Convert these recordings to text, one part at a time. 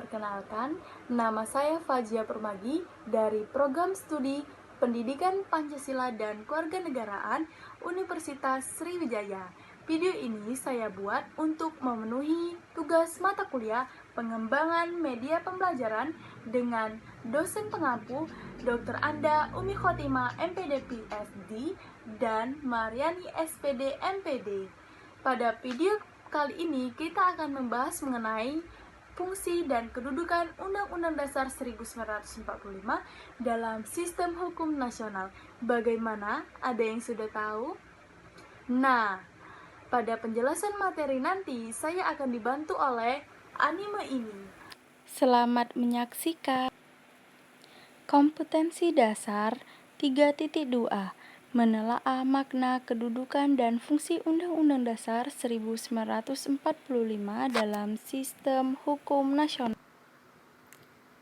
Perkenalkan, nama saya Fajia Permadi dari Program Studi Pendidikan Pancasila dan Kewarganegaraan Universitas Sriwijaya. Video ini saya buat untuk memenuhi tugas mata kuliah pengembangan media pembelajaran dengan dosen pengampu Dr. Anda Umi Khotimah MPD PSD dan Mariani SPD MPD. Pada video kali ini kita akan membahas mengenai fungsi dan kedudukan Undang-Undang Dasar 1945 dalam sistem hukum nasional. Bagaimana? Ada yang sudah tahu? Nah, pada penjelasan materi nanti saya akan dibantu oleh anime ini. Selamat menyaksikan. Kompetensi dasar 3.2 menelaah makna, kedudukan, dan fungsi Undang-Undang Dasar 1945 dalam sistem hukum nasional.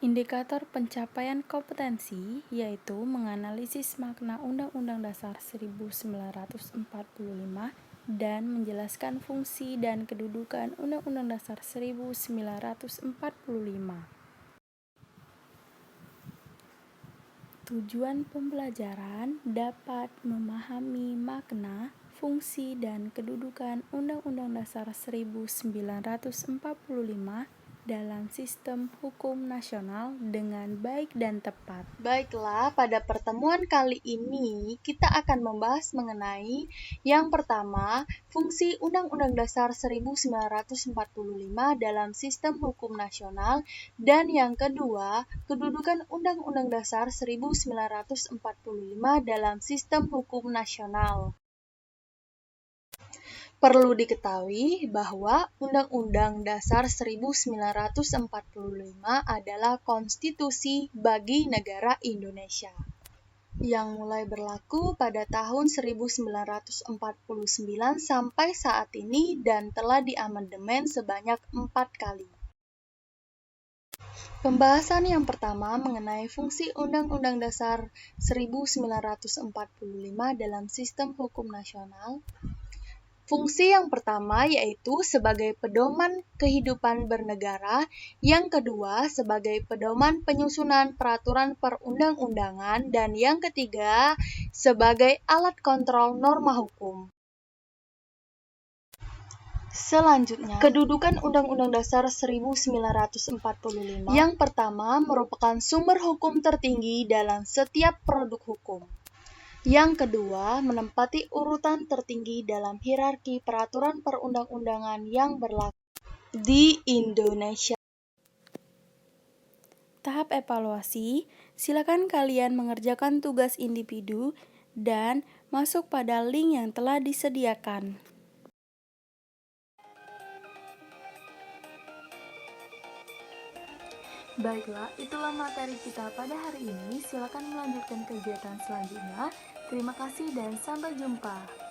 Indikator pencapaian kompetensi yaitu menganalisis makna Undang-Undang Dasar 1945 dan menjelaskan fungsi dan kedudukan Undang-Undang Dasar 1945. Tujuan pembelajaran dapat memahami makna, fungsi, dan kedudukan Undang-Undang Dasar 1945 dalam sistem hukum nasional dengan baik dan tepat. Baiklah, pada pertemuan kali ini kita akan membahas mengenai yang pertama, fungsi Undang-Undang Dasar 1945 dalam sistem hukum nasional, dan yang kedua, kedudukan Undang-Undang Dasar 1945 dalam sistem hukum nasional. Perlu diketahui bahwa Undang-Undang Dasar 1945 adalah konstitusi bagi negara Indonesia yang mulai berlaku pada tahun 1949 sampai saat ini dan telah diamandemen sebanyak 4 kali. Pembahasan yang pertama mengenai fungsi Undang-Undang Dasar 1945 dalam sistem hukum nasional. Fungsi yang pertama yaitu sebagai pedoman kehidupan bernegara, yang kedua sebagai pedoman penyusunan peraturan perundang-undangan, dan yang ketiga sebagai alat kontrol norma hukum. Selanjutnya, kedudukan Undang-Undang Dasar 1945. Yang pertama merupakan sumber hukum tertinggi dalam setiap produk hukum. Yang kedua, menempati urutan tertinggi dalam hierarki peraturan perundang-undangan yang berlaku di Indonesia. Tahap evaluasi, silakan kalian mengerjakan tugas individu dan masuk pada link yang telah disediakan. Baiklah, itulah materi kita pada hari ini. Silakan melanjutkan kegiatan selanjutnya. Terima kasih dan sampai jumpa.